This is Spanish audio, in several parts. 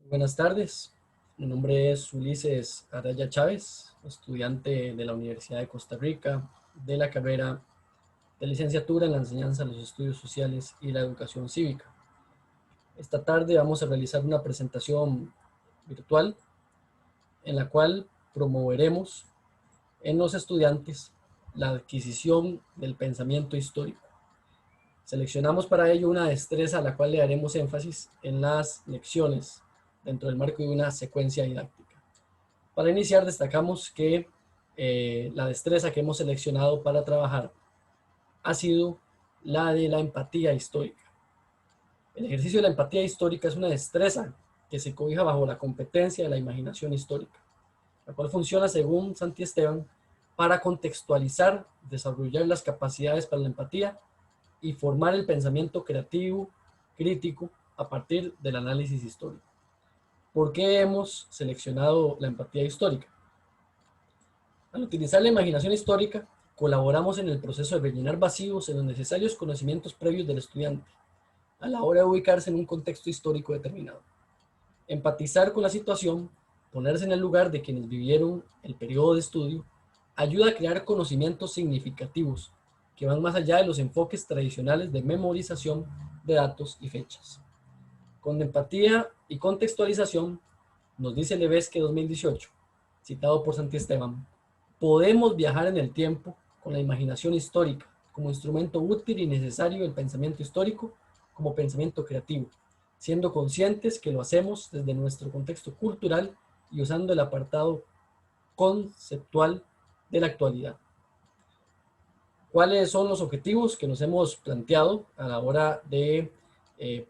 Buenas tardes, mi nombre es Ulises Araya Chávez, estudiante de la Universidad de Costa Rica de la carrera de licenciatura en la enseñanza de los estudios sociales y la educación cívica. Esta tarde vamos a realizar una presentación virtual en la cual promoveremos en los estudiantes la adquisición del pensamiento histórico. Seleccionamos para ello una destreza a la cual le daremos énfasis en las lecciones dentro del marco de una secuencia didáctica. Para iniciar, destacamos que la destreza que hemos seleccionado para trabajar ha sido la de la empatía histórica. El ejercicio de la empatía histórica es una destreza que se cobija bajo la competencia de la imaginación histórica, la cual funciona, según Santiesteban, para contextualizar, desarrollar las capacidades para la empatía y formar el pensamiento creativo, crítico, a partir del análisis histórico. ¿Por qué hemos seleccionado la empatía histórica? Al utilizar la imaginación histórica, colaboramos en el proceso de rellenar vacíos en los necesarios conocimientos previos del estudiante, a la hora de ubicarse en un contexto histórico determinado. Empatizar con la situación, ponerse en el lugar de quienes vivieron el periodo de estudio, ayuda a crear conocimientos significativos que van más allá de los enfoques tradicionales de memorización de datos y fechas. Con empatía y contextualización, nos dice Levesque 2018, citado por Santiesteban, podemos viajar en el tiempo con la imaginación histórica como instrumento útil y necesario del pensamiento histórico como pensamiento creativo, siendo conscientes que lo hacemos desde nuestro contexto cultural y usando el apartado conceptual de la actualidad. ¿Cuáles son los objetivos que nos hemos planteado a la hora de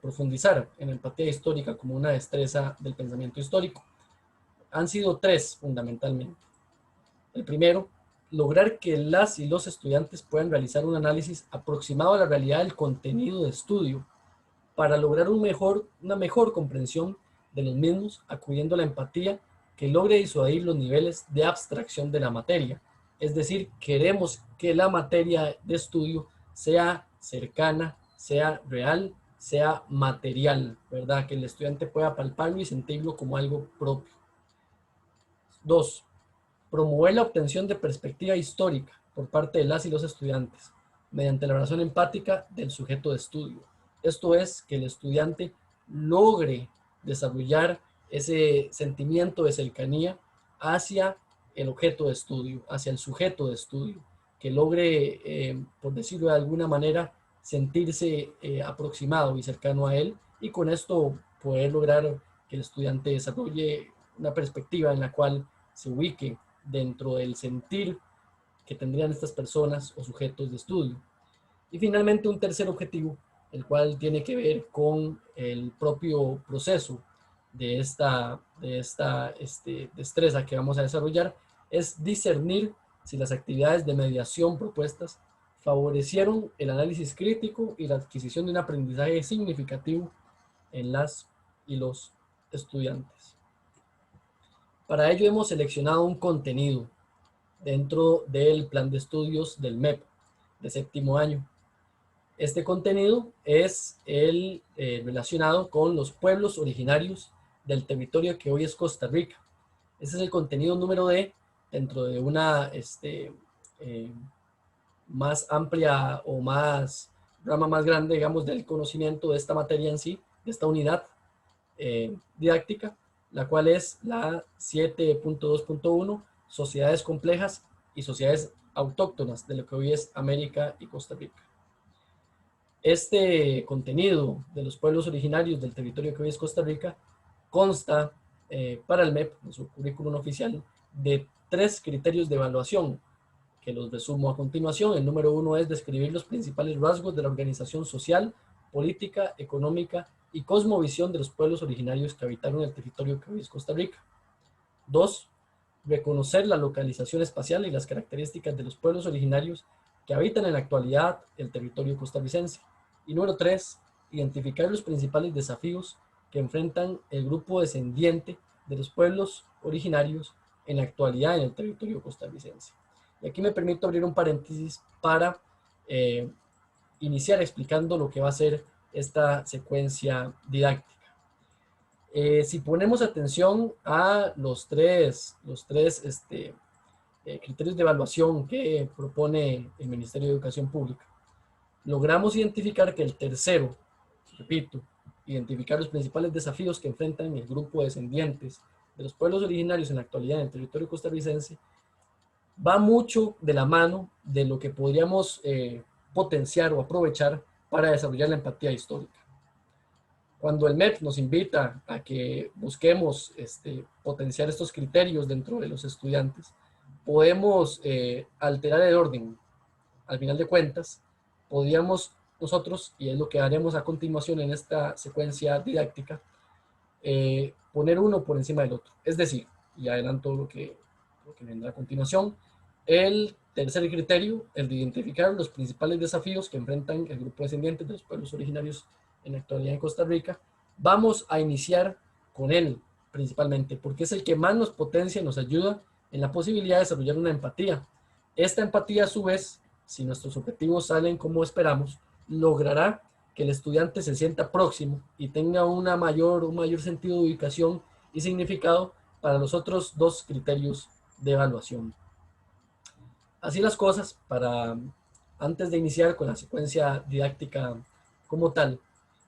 profundizar en empatía histórica como una destreza del pensamiento histórico? Han sido tres fundamentalmente. El primero, lograr que las y los estudiantes puedan realizar un análisis aproximado a la realidad del contenido de estudio para lograr una mejor comprensión de los mismos, acudiendo a la empatía que logre disuadir los niveles de abstracción de la materia. Es decir, queremos que la materia de estudio sea cercana, sea real, sea material, ¿verdad? Que el estudiante pueda palparlo y sentirlo como algo propio. Dos, promover la obtención de perspectiva histórica por parte de las y los estudiantes mediante la relación empática del sujeto de estudio. Esto es, que el estudiante logre desarrollar ese sentimiento de cercanía hacia el objeto de estudio, hacia el sujeto de estudio, que logre, por decirlo de alguna manera, sentirse aproximado y cercano a él, y con esto poder lograr que el estudiante desarrolle una perspectiva en la cual se ubique dentro del sentir que tendrían estas personas o sujetos de estudio. Y finalmente un tercer objetivo, el cual tiene que ver con el propio proceso de esta destreza que vamos a desarrollar, es discernir si las actividades de mediación propuestas favorecieron el análisis crítico y la adquisición de un aprendizaje significativo en las y los estudiantes. Para ello hemos seleccionado un contenido dentro del plan de estudios del MEP de séptimo año. Este contenido es el relacionado con los pueblos originarios del territorio que hoy es Costa Rica. Ese es el contenido número D dentro de una eh, más amplia o más rama más grande, digamos, del conocimiento de esta materia en sí, de esta unidad didáctica, la cual es la 7.2.1, sociedades complejas y sociedades autóctonas de lo que hoy es América y Costa Rica. Este contenido de los pueblos originarios del territorio que hoy es Costa Rica consta para el MEP, en su currículum oficial, de 3 criterios de evaluación, que los resumo a continuación. El número 1 es describir los principales rasgos de la organización social, política, económica y cosmovisión de los pueblos originarios que habitaron el territorio que hoy es Costa Rica. 2. Reconocer la localización espacial y las características de los pueblos originarios que habitan en la actualidad el territorio costarricense. Y número 3. Identificar los principales desafíos que enfrentan el grupo descendiente de los pueblos originarios en la actualidad en el territorio costarricense. Y aquí me permito abrir un paréntesis para eh, iniciar explicando lo que va a ser esta secuencia didáctica. Si ponemos atención a los tres criterios de evaluación que propone el Ministerio de Educación Pública, logramos identificar que el tercero, repito, identificar los principales desafíos que enfrentan el grupo de descendientes de los pueblos originarios en la actualidad en el territorio costarricense, va mucho de la mano de lo que podríamos potenciar o aprovechar para desarrollar la empatía histórica. Cuando el MEP nos invita a que busquemos potenciar estos criterios dentro de los estudiantes, podemos alterar el orden. Al final de cuentas, podríamos nosotros, y es lo que haremos a continuación en esta secuencia didáctica, poner uno por encima del otro. Es decir, y adelanto lo que vendrá a continuación, el tercer criterio, el de identificar los principales desafíos que enfrentan el grupo descendiente de los pueblos originarios en la actualidad en Costa Rica, vamos a iniciar con él principalmente, porque es el que más nos potencia y nos ayuda en la posibilidad de desarrollar una empatía. Esta empatía, a su vez, si nuestros objetivos salen como esperamos, logrará que el estudiante se sienta próximo y tenga un mayor sentido de ubicación y significado para los otros dos criterios de evaluación. Así las cosas, antes de iniciar con la secuencia didáctica como tal,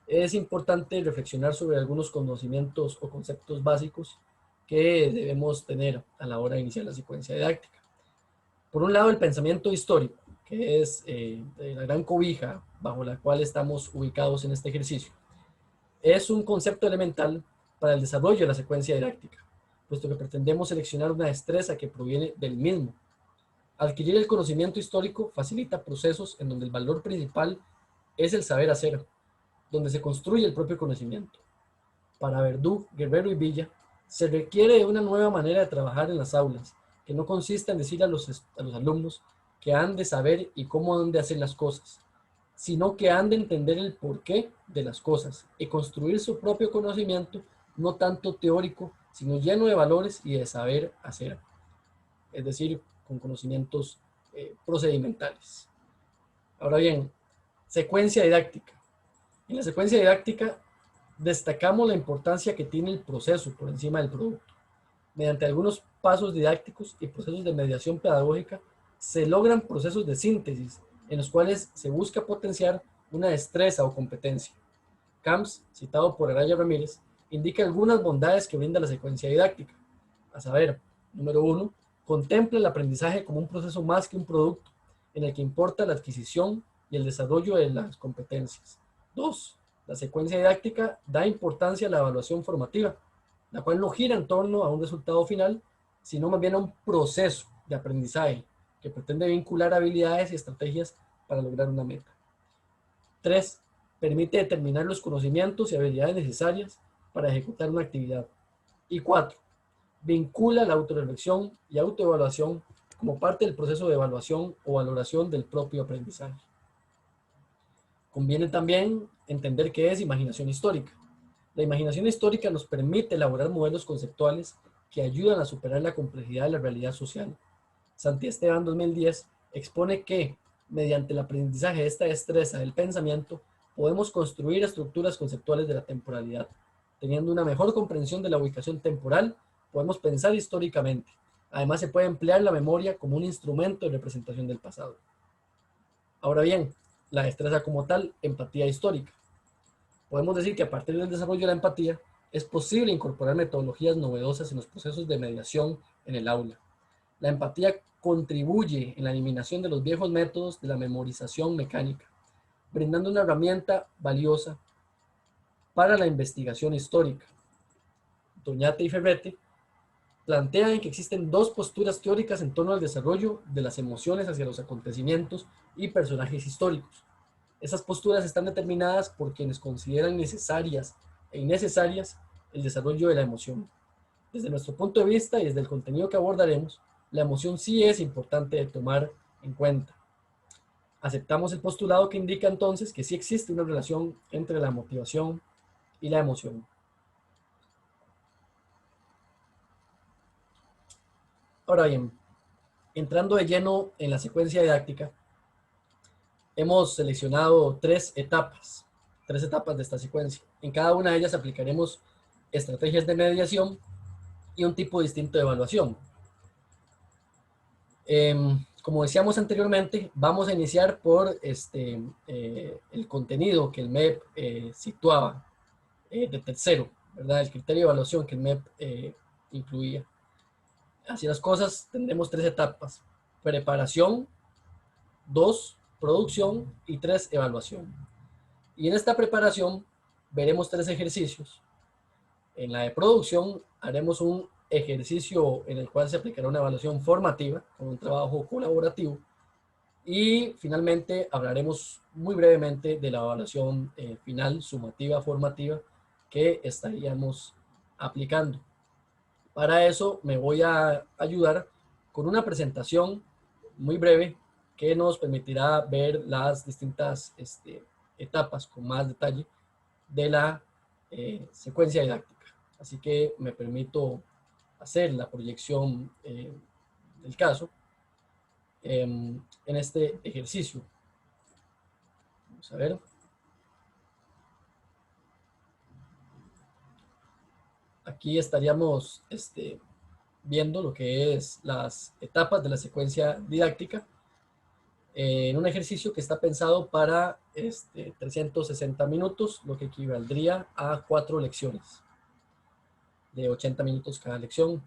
es importante reflexionar sobre algunos conocimientos o conceptos básicos que debemos tener a la hora de iniciar la secuencia didáctica. Por un lado, el pensamiento histórico, que es la gran cobija bajo la cual estamos ubicados en este ejercicio. Es un concepto elemental para el desarrollo de la secuencia didáctica, puesto que pretendemos seleccionar una destreza que proviene del mismo. Adquirir el conocimiento histórico facilita procesos en donde el valor principal es el saber hacer, donde se construye el propio conocimiento. Para Verdú, Guerrero y Villa, se requiere de una nueva manera de trabajar en las aulas, que no consiste en decir a los alumnos que han de saber y cómo han de hacer las cosas, sino que han de entender el porqué de las cosas y construir su propio conocimiento, no tanto teórico, sino lleno de valores y de saber hacer, es decir, con conocimientos procedimentales. Ahora bien, secuencia didáctica. En la secuencia didáctica destacamos la importancia que tiene el proceso por encima del producto. Mediante algunos pasos didácticos y procesos de mediación pedagógica, se logran procesos de síntesis en los cuales se busca potenciar una destreza o competencia. Camps, citado por Araya Ramírez, indica algunas bondades que brinda la secuencia didáctica. A saber, número 1, contempla el aprendizaje como un proceso más que un producto, en el que importa la adquisición y el desarrollo de las competencias. 2, la secuencia didáctica da importancia a la evaluación formativa, la cual no gira en torno a un resultado final, sino más bien a un proceso de aprendizaje que pretende vincular habilidades y estrategias para lograr una meta. 3, permite determinar los conocimientos y habilidades necesarias para ejecutar una actividad. Y 4, vincula la autorreflexión y autoevaluación como parte del proceso de evaluación o valoración del propio aprendizaje. Conviene también entender qué es imaginación histórica. La imaginación histórica nos permite elaborar modelos conceptuales que ayudan a superar la complejidad de la realidad social. Santi Esteban 2010 expone que, mediante el aprendizaje de esta destreza del pensamiento, podemos construir estructuras conceptuales de la temporalidad. Teniendo una mejor comprensión de la ubicación temporal, podemos pensar históricamente. Además, se puede emplear la memoria como un instrumento de representación del pasado. Ahora bien, la destreza como tal, empatía histórica. Podemos decir que a partir del desarrollo de la empatía, es posible incorporar metodologías novedosas en los procesos de mediación en el aula. La empatía contribuye en la eliminación de los viejos métodos de la memorización mecánica, brindando una herramienta valiosa para la investigación histórica. Doñate y Ferrete plantean que existen dos posturas teóricas en torno al desarrollo de las emociones hacia los acontecimientos y personajes históricos. Esas posturas están determinadas por quienes consideran necesarias e innecesarias el desarrollo de la emoción. Desde nuestro punto de vista y desde el contenido que abordaremos, la emoción sí es importante de tomar en cuenta. Aceptamos el postulado que indica entonces que sí existe una relación entre la motivación y la emoción. Ahora bien, entrando de lleno en la secuencia didáctica, hemos seleccionado tres etapas de esta secuencia. En cada una de ellas aplicaremos estrategias de mediación y un tipo distinto de evaluación. Como decíamos anteriormente, vamos a iniciar por el contenido que el MEP situaba de tercero, ¿verdad? El criterio de evaluación que el MEP incluía. Así las cosas, tendremos 3 etapas: preparación, 2, producción y 3, evaluación. Y en esta preparación veremos 3 ejercicios. En la de producción haremos un ejercicio en el cual se aplicará una evaluación formativa con un trabajo colaborativo. Y finalmente hablaremos muy brevemente de la evaluación final, sumativa, formativa, que estaríamos aplicando. Para eso me voy a ayudar con una presentación muy breve que nos permitirá ver las distintas etapas con más detalle de la secuencia didáctica. Así que me permito hacer la proyección del caso en este ejercicio. Vamos a ver. Aquí estaríamos viendo lo que es las etapas de la secuencia didáctica en un ejercicio que está pensado para 360 minutos, lo que equivaldría a 4 lecciones de 80 minutos cada lección.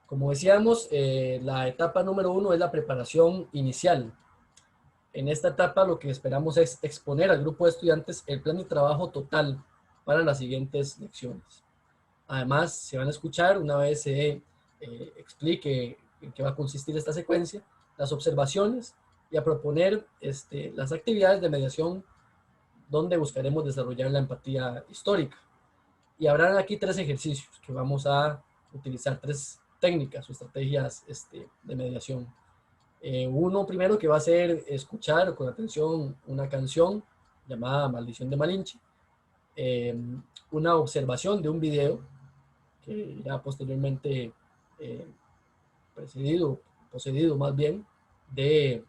Como decíamos, la etapa número 1 es la preparación inicial. En esta etapa lo que esperamos es exponer al grupo de estudiantes el plan de trabajo total para las siguientes lecciones. Además, se van a escuchar, una vez se explique en qué va a consistir esta secuencia, las observaciones y a proponer las actividades de mediación donde buscaremos desarrollar la empatía histórica. Y habrán aquí 3 ejercicios que vamos a utilizar, 3 técnicas o estrategias de mediación. Uno primero que va a ser escuchar con atención una canción llamada Maldición de Malinche, una observación de un video que irá posteriormente eh, posedido más bien de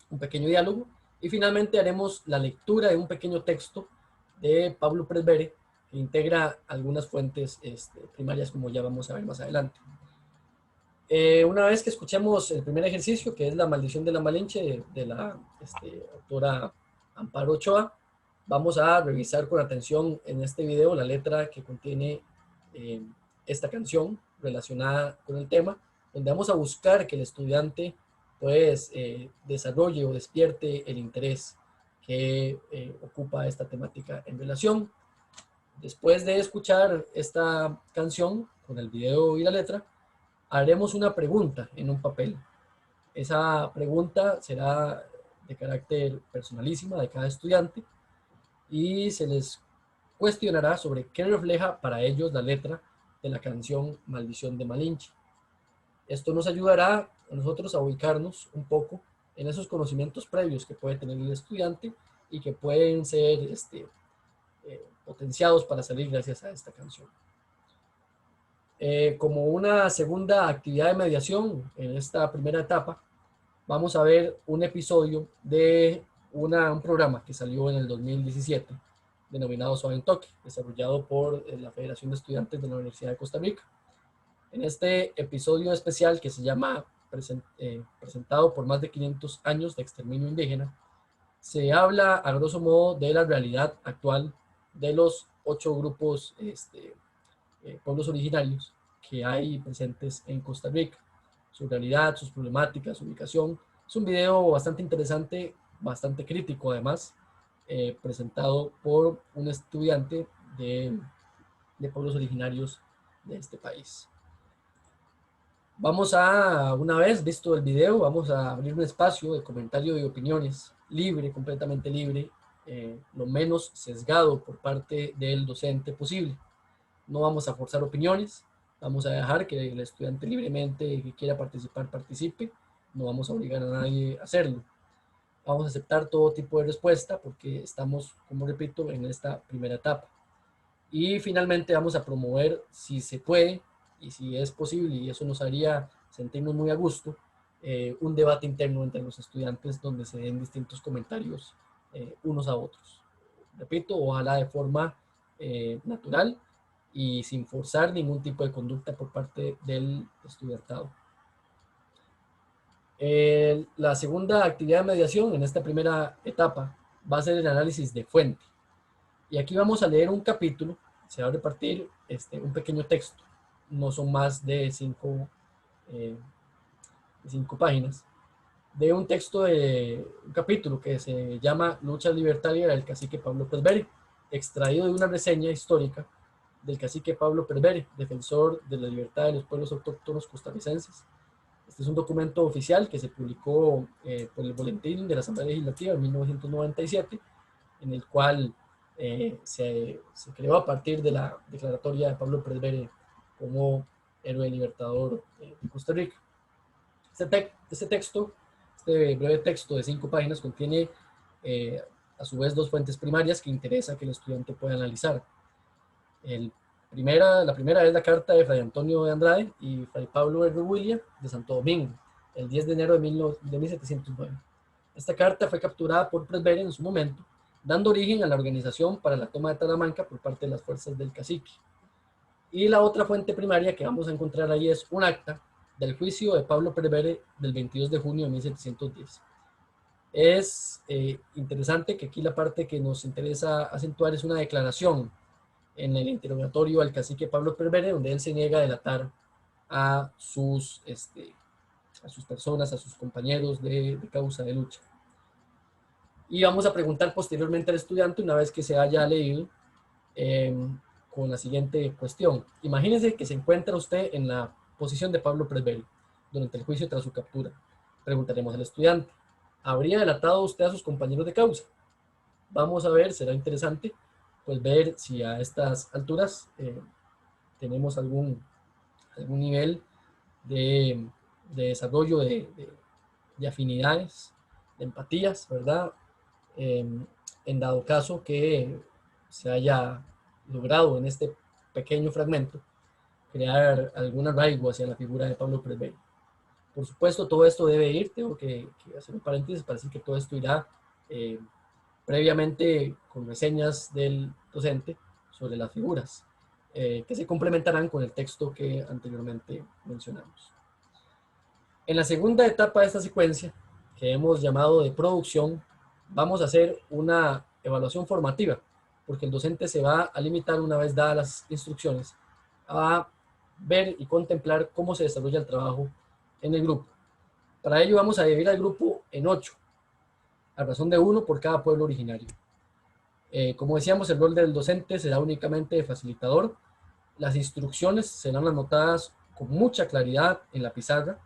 un pequeño diálogo, y finalmente haremos la lectura de un pequeño texto de Pablo Presbere que integra algunas fuentes primarias, como ya vamos a ver más adelante. Una vez que escuchemos el primer ejercicio, que es La maldición de la Malinche, de la autora Amparo Ochoa, vamos a revisar con atención en este video la letra que contiene eh, esta canción relacionada con el tema, donde vamos a buscar que el estudiante pues desarrolle o despierte el interés que ocupa esta temática en relación. Después de escuchar esta canción con el video y la letra, haremos una pregunta en un papel. Esa pregunta será de carácter personalísima de cada estudiante y se les cuestionará sobre qué refleja para ellos la letra de la canción Maldición de Malinche. Esto nos ayudará a nosotros a ubicarnos un poco en esos conocimientos previos que puede tener el estudiante y que pueden ser potenciados para salir gracias a esta canción. Como una segunda actividad de mediación en esta primera etapa, vamos a ver un episodio de un programa que salió en el 2017, denominado Suave en Toque, desarrollado por la Federación de Estudiantes de la Universidad de Costa Rica. En este episodio especial que se llama Presentado por más de 500 años de exterminio indígena, se habla a grosso modo de la realidad actual de los 8 grupos pueblos originarios que hay presentes en Costa Rica, su realidad, sus problemáticas, su ubicación. Es un video bastante interesante, bastante crítico además, presentado por un estudiante de pueblos originarios de este país. Vamos a, una vez visto el video, vamos a abrir un espacio de comentario y opiniones libre, completamente libre, lo menos sesgado por parte del docente posible. No vamos a forzar opiniones, vamos a dejar que el estudiante libremente que quiera participar, participe, no vamos a obligar a nadie a hacerlo. Vamos a aceptar todo tipo de respuesta porque estamos, como repito, en esta primera etapa. Y finalmente vamos a promover, si se puede y si es posible, y eso nos haría sentirnos muy a gusto, un debate interno entre los estudiantes donde se den distintos comentarios unos a otros. Repito, ojalá de forma natural y sin forzar ningún tipo de conducta por parte del estudiantado. La segunda actividad de mediación en esta primera etapa va a ser el análisis de fuente. Y aquí vamos a leer un capítulo, se va a repartir un pequeño texto, no son más de 5 páginas, de un texto de un capítulo que se llama Lucha Libertaria del cacique Pablo Presbere, extraído de una reseña histórica del cacique Pablo Presbere, defensor de la libertad de los pueblos autóctonos costarricenses. Este es un documento oficial que se publicó por el Boletín de la Asamblea Legislativa en 1997, en el cual se creó a partir de la declaratoria de Pablo Presbere como héroe libertador de Costa Rica. Este breve texto de 5 páginas contiene a su vez 2 fuentes primarias que interesa que el estudiante pueda analizar. La primera es la carta de Fray Antonio de Andrade y Fray Pablo R. William de Santo Domingo, el 10 de enero de 1709. Esta carta fue capturada por Presbere en su momento, dando origen a la organización para la toma de Talamanca por parte de las fuerzas del cacique. Y la otra fuente primaria que vamos a encontrar ahí es un acta del juicio de Pablo Presbere del 22 de junio de 1710. Es interesante que aquí la parte que nos interesa acentuar es una declaración en el interrogatorio al cacique Pablo Presbere, donde él se niega a delatar a sus personas, a sus compañeros de causa de lucha. Y vamos a preguntar posteriormente al estudiante, una vez que se haya leído, con la siguiente cuestión. Imagínese que se encuentra usted en la posición de Pablo Presbere durante el juicio tras su captura. Preguntaremos al estudiante, ¿habría delatado usted a sus compañeros de causa? Vamos a ver, será interesante pues ver si a estas alturas tenemos algún nivel de desarrollo de afinidades, de empatías, ¿verdad? En dado caso que se haya logrado en este pequeño fragmento crear algún arraigo hacia la figura de Pablo Presbere. Por supuesto, todo esto debe ir, tengo que hacer un paréntesis para decir que todo esto irá previamente con reseñas del docente sobre las figuras, que se complementarán con el texto que anteriormente mencionamos. En la segunda etapa de esta secuencia, que hemos llamado de producción, vamos a hacer una evaluación formativa, porque el docente se va a limitar, una vez dadas las instrucciones, a ver y contemplar cómo se desarrolla el trabajo en el grupo. Para ello vamos a dividir al grupo en 8, a razón de 1 por cada pueblo originario. Como decíamos, el rol del docente será únicamente de facilitador. Las instrucciones serán anotadas con mucha claridad en la pizarra,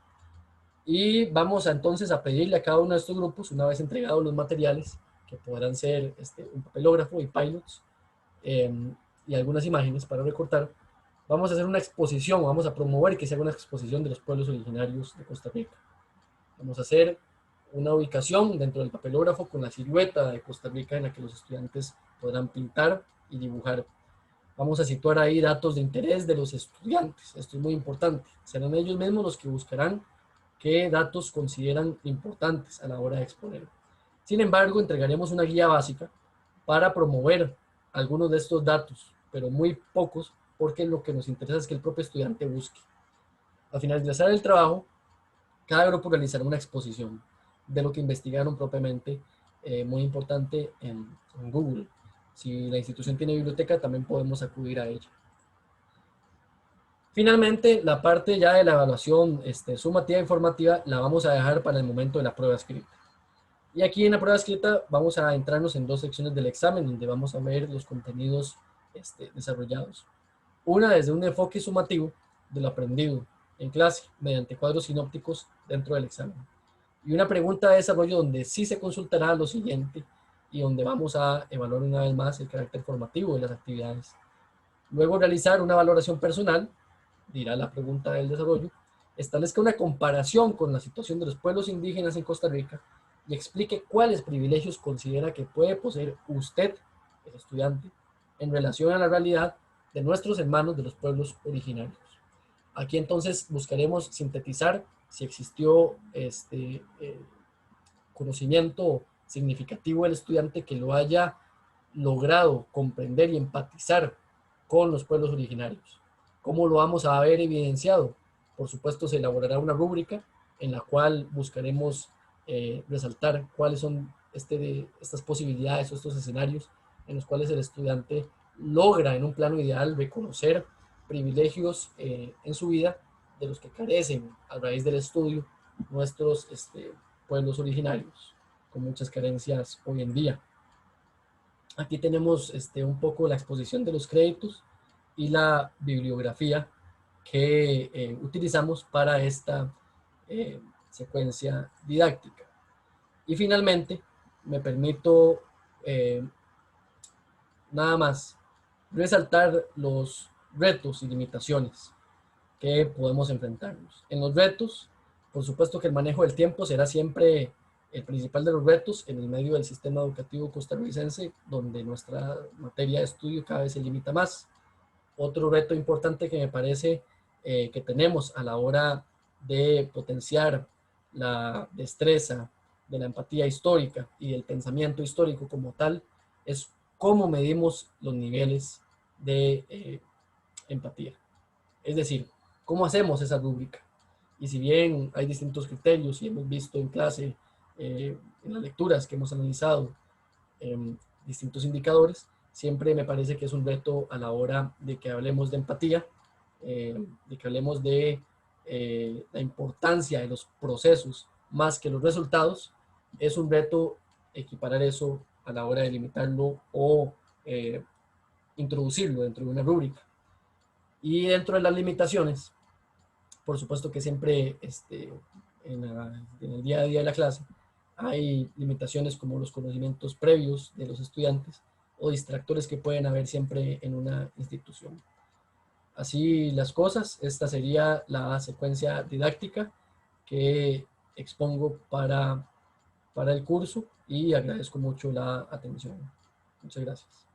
y vamos entonces a pedirle a cada uno de estos grupos, una vez entregados los materiales, que podrán ser un papelógrafo y pilots, y algunas imágenes para recortar, vamos a hacer una exposición, vamos a promover que se haga una exposición de los pueblos originarios de Costa Rica. Vamos a hacer una ubicación dentro del papelógrafo con la silueta de Costa Rica en la que los estudiantes podrán pintar y dibujar. Vamos a situar ahí datos de interés de los estudiantes, esto es muy importante. Serán ellos mismos los que buscarán qué datos consideran importantes a la hora de exponer. Sin embargo, entregaremos una guía básica para promover algunos de estos datos, pero muy pocos, porque lo que nos interesa es que el propio estudiante busque. Al finalizar el trabajo, cada grupo realizará una exposición de lo que investigaron propiamente, muy importante en Google. Si la institución tiene biblioteca, también podemos acudir a ella. Finalmente, la parte ya de la evaluación sumativa e informativa la vamos a dejar para el momento de la prueba escrita. Y aquí en la prueba escrita vamos a entrarnos en 2 secciones del examen, donde vamos a ver los contenidos desarrollados. Una desde un enfoque sumativo de lo aprendido en clase, mediante cuadros sinópticos dentro del examen. Y una pregunta de desarrollo donde sí se consultará lo siguiente y donde vamos a evaluar una vez más el carácter formativo de las actividades. Luego realizar una valoración personal, dirá la pregunta del desarrollo, establezca una comparación con la situación de los pueblos indígenas en Costa Rica y explique cuáles privilegios considera que puede poseer usted, el estudiante, en relación a la realidad de nuestros hermanos de los pueblos originarios. Aquí entonces buscaremos sintetizar si existió conocimiento significativo del estudiante que lo haya logrado comprender y empatizar con los pueblos originarios. ¿Cómo lo vamos a ver evidenciado? Por supuesto, se elaborará una rúbrica en la cual buscaremos resaltar cuáles son estas posibilidades o estos escenarios en los cuales el estudiante logra en un plano ideal reconocer privilegios en su vida de los que carecen a raíz del estudio nuestros pueblos originarios, con muchas carencias hoy en día. Aquí tenemos un poco la exposición de los créditos y la bibliografía que utilizamos para esta secuencia didáctica. Y finalmente, me permito nada más resaltar los retos y limitaciones que podemos enfrentarnos. En los retos, por supuesto que el manejo del tiempo será siempre el principal de los retos en el medio del sistema educativo costarricense, donde nuestra materia de estudio cada vez se limita más. Otro reto importante que me parece que tenemos a la hora de potenciar la destreza de la empatía histórica y del pensamiento histórico como tal es cómo medimos los niveles de empatía. Es decir, ¿cómo hacemos esa rúbrica? Y si bien hay distintos criterios y hemos visto en clase, en las lecturas que hemos analizado, distintos indicadores, siempre me parece que es un reto a la hora de que hablemos de empatía, de que hablemos de la importancia de los procesos más que los resultados, es un reto equiparar eso a la hora de limitarlo o introducirlo dentro de una rúbrica. Y dentro de las limitaciones, por supuesto que siempre en el día a día de la clase hay limitaciones como los conocimientos previos de los estudiantes o distractores que pueden haber siempre en una institución. Así las cosas, esta sería la secuencia didáctica que expongo para el curso y agradezco mucho la atención. Muchas gracias.